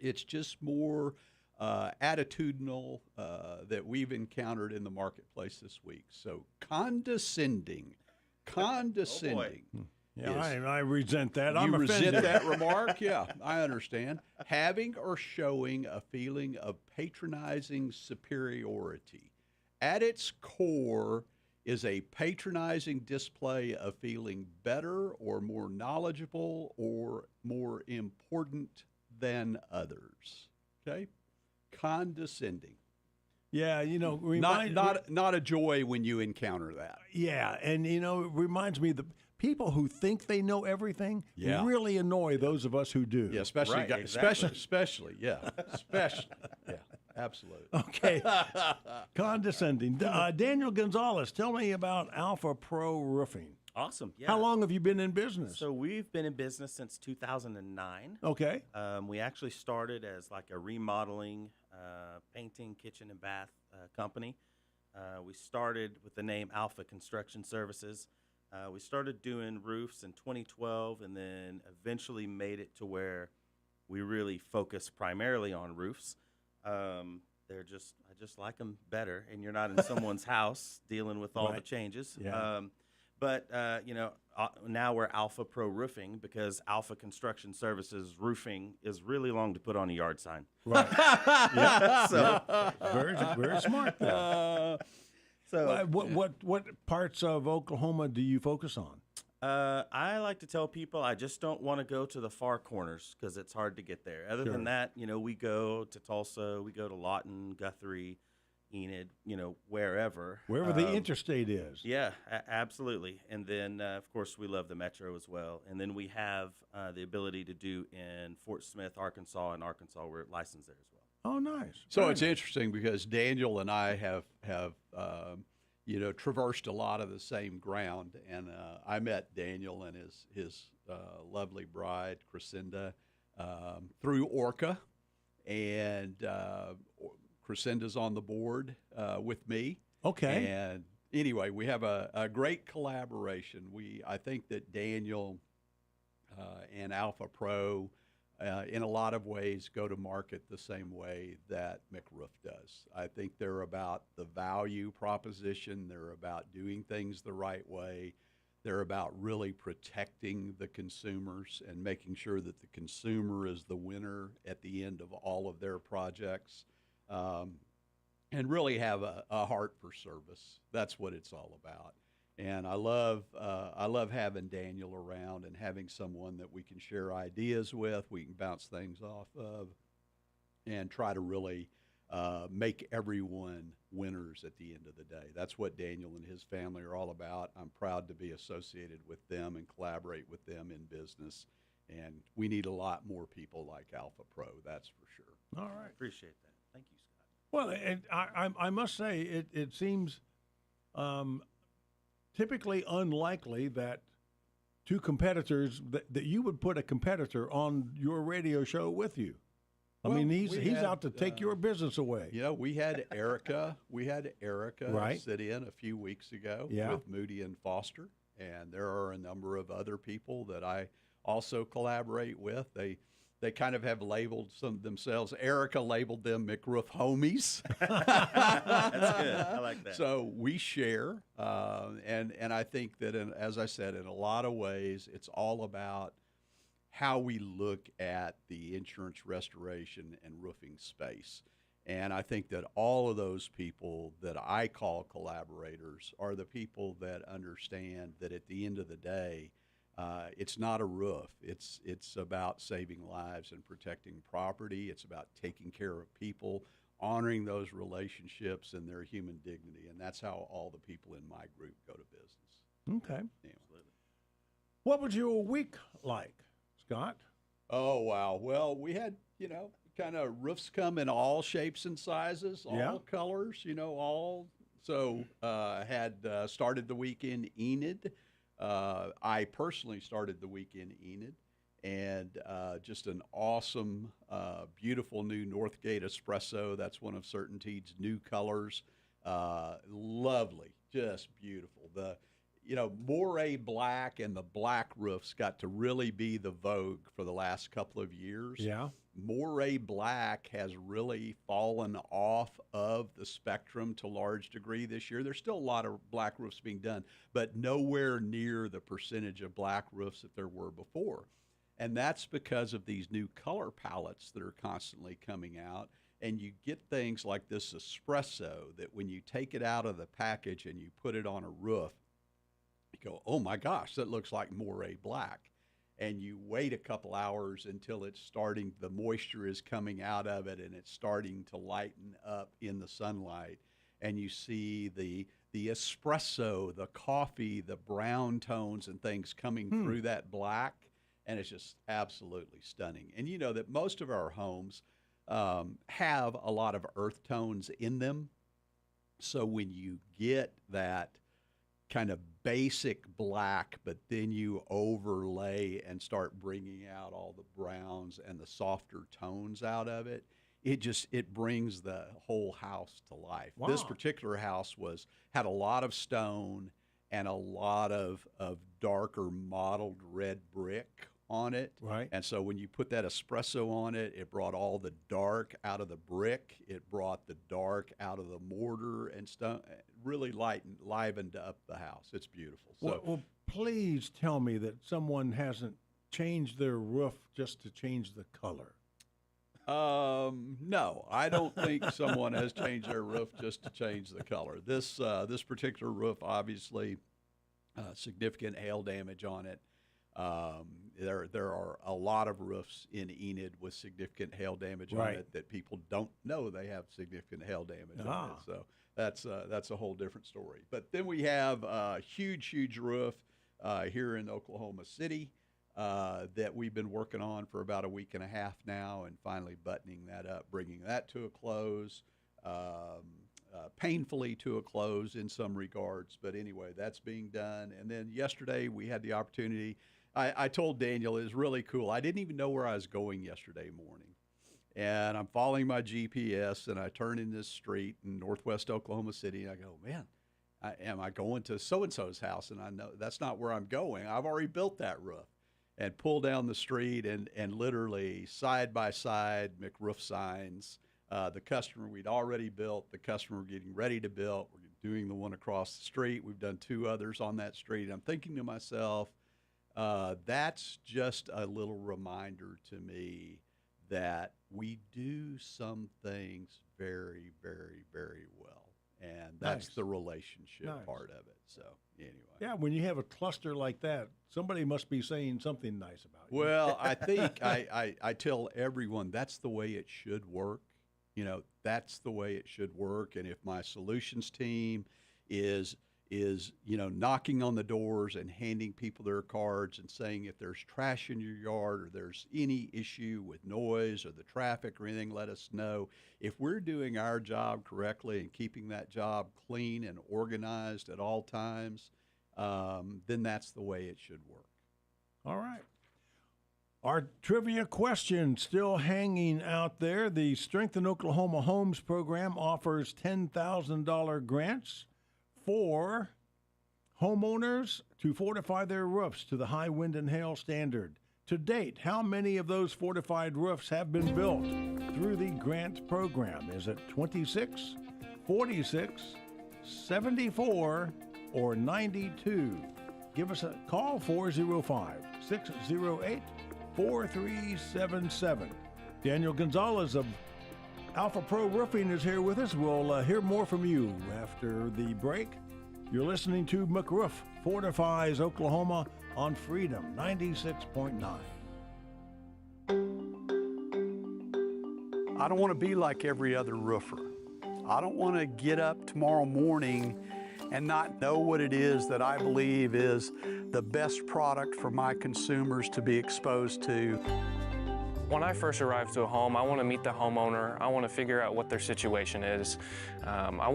It's just more attitudinal that we've encountered in the marketplace this week. So condescending. Condescending. Yeah, I resent that. You I'm resent offended. that remark? Yeah, I understand. Having or showing a feeling of patronizing superiority. At its core is a patronizing display of feeling better or more knowledgeable or more important than others. Okay? Condescending. Yeah, Not a joy when you encounter that. Yeah, and it reminds me the people who think they know everything Yeah. really annoy those of us who do. Yeah, especially, Right, exactly. especially, yeah, especially, yeah, absolutely. Okay. Condescending. Daniel Gonzalez, tell me about Alpha Pro Roofing. Awesome. Yeah. How long have you been in business? So we've been in business since 2009. Okay. We actually started as like a remodeling, painting, kitchen, and bath company. We started with the name Alpha Construction Services. We started doing roofs in 2012 and then eventually made it to where we really focus primarily on roofs. I just like them better, and you're not in someone's house dealing with all the Right. changes. Yeah. Now we're Alpha Pro Roofing because Alpha Construction Services roofing is really long to put on a yard sign. Right. Yeah. So, Very, very smart there. so What parts of Oklahoma do you focus on? I like to tell people I just don't want to go to the far corners because it's hard to get there. Other Sure. than that, we go to Tulsa, we go to Lawton, Guthrie, Enid, wherever. Wherever the interstate is. Yeah, absolutely. And then, of course, we love the metro as well. And then we have the ability to do in Fort Smith, Arkansas, and Arkansas. We're licensed there as well. Oh, nice. So Very it's nice. interesting because Daniel and I have traversed a lot of the same ground, and I met Daniel and his lovely bride Crescenda through Orca, and Crescenda's on the board with me. Okay. And anyway, we have a great collaboration. I think that Daniel and Alpha Pro, in a lot of ways, go to market the same way that McRoof does. I think they're about the value proposition. They're about doing things the right way. They're about really protecting the consumers and making sure that the consumer is the winner at the end of all of their projects. And really have a heart for service. That's what it's all about. And I love having Daniel around and having someone that we can share ideas with, we can bounce things off of, and try to really make everyone winners at the end of the day. That's what Daniel and his family are all about. I'm proud to be associated with them and collaborate with them in business. And we need a lot more people like Alpha Pro, that's for sure. All right. Appreciate that. Thank you, Scott. Well, I must say it seems typically unlikely that two competitors that you would put a competitor on your radio show with you. I Well, mean, he's we had, out to take your business away. We had Erica. Right. sit in a few weeks ago Yeah. with Moody and Foster, and there are a number of other people that I also collaborate with. They kind of have labeled some themselves. Erica labeled them McRoof homies. That's good. I like that. So we share, and I think that, as I said, in a lot of ways, it's all about how we look at the insurance restoration and roofing space. And I think that all of those people that I call collaborators are the people that understand that at the end of the day, it's not a roof. It's about saving lives and protecting property. It's about taking care of people, honoring those relationships and their human dignity. And that's how all the people in my group go to business. Okay. Yeah. What was your week like, Scott? Oh, wow. Well, we had, kind of roofs come in all shapes and sizes, all colors, all. So I had started the week in Enid. I personally started the week in Enid, and just an awesome, beautiful new Northgate Espresso. That's one of Certainteed's new colors. Lovely, just beautiful. you know, Moray Black and the black roofs got to really be the vogue for the last couple of years. Yeah. Moray Black has really fallen off of the spectrum to a large degree this year. There's still a lot of black roofs being done, but nowhere near the percentage of black roofs that there were before. And that's because of these new color palettes that are constantly coming out. And you get things like this espresso that when you take it out of the package and you put it on a roof, you go, oh my gosh, that looks like Moray Black. And you wait a couple hours until it's starting, the moisture is coming out of it and it's starting to lighten up in the sunlight. And you see the espresso, the coffee, the brown tones and things coming through that black. And it's just absolutely stunning. And you know that most of our homes have a lot of earth tones in them. So when you get that kind of basic black, but then you overlay and start bringing out all the browns and the softer tones out of it, it brings the whole house to life. Wow. This particular house had a lot of stone and a lot of darker mottled red brick on it. Right. And so when you put that espresso on it, it brought all the dark out of the brick. It brought the dark out of the mortar and stone. Really livened up the house. It's beautiful. So, Well, please tell me that someone hasn't changed their roof just to change the color. no, I don't think someone has changed their roof just to change the color. This particular roof, obviously, significant hail damage on it. There are a lot of roofs in Enid with significant hail damage on it that people don't know they have significant hail damage on it. So that's a whole different story. But then we have a huge roof here in Oklahoma City that we've been working on for about a week and a half now, and finally buttoning that up, bringing that to a close. Painfully to a close in some regards, but anyway, that's being done. And then yesterday we had the opportunity. I told Daniel it was really cool. I didn't even know where I was going yesterday morning, and I'm following my GPS, and I turn in this street in northwest Oklahoma City, and I go, man, am I going to so-and-so's house? And I know that's not where I'm going. I've already built that roof. And pull down the street, and literally side by side McRoof signs. The customer we'd already built, the customer getting ready to build. We're doing the one across the street. We've done 2 others on that street. I'm thinking to myself, that's just a little reminder to me that we do some things very, very, very well. And that's the relationship part of it. So anyway. Yeah, when you have a cluster like that, somebody must be saying something nice about you. Well, I think I tell everyone that's the way it should work. You know, that's the way it should work. And if my solutions team is knocking on the doors and handing people their cards and saying if there's trash in your yard or there's any issue with noise or the traffic or anything, let us know. If we're doing our job correctly and keeping that job clean and organized at all times, then that's the way it should work. All right. Our trivia question still hanging out there. The Strengthen Oklahoma Homes program offers $10,000 grants for homeowners to fortify their roofs to the high wind and hail standard. To date, how many of those fortified roofs have been built through the grant program? Is it 26, 46, 74, or 92? Give us a call, 405-608-4377. Daniel Gonzalez of Alpha Pro Roofing is here with us. We'll hear more from you after the break. You're listening to McRoof Fortifies Oklahoma on Freedom 96.9. I don't want to be like every other roofer. I don't want to get up tomorrow morning and not know what it is that I believe is the best product for my consumers to be exposed to. When I first arrive to a home, I want to meet the homeowner. I want to figure out what their situation is. I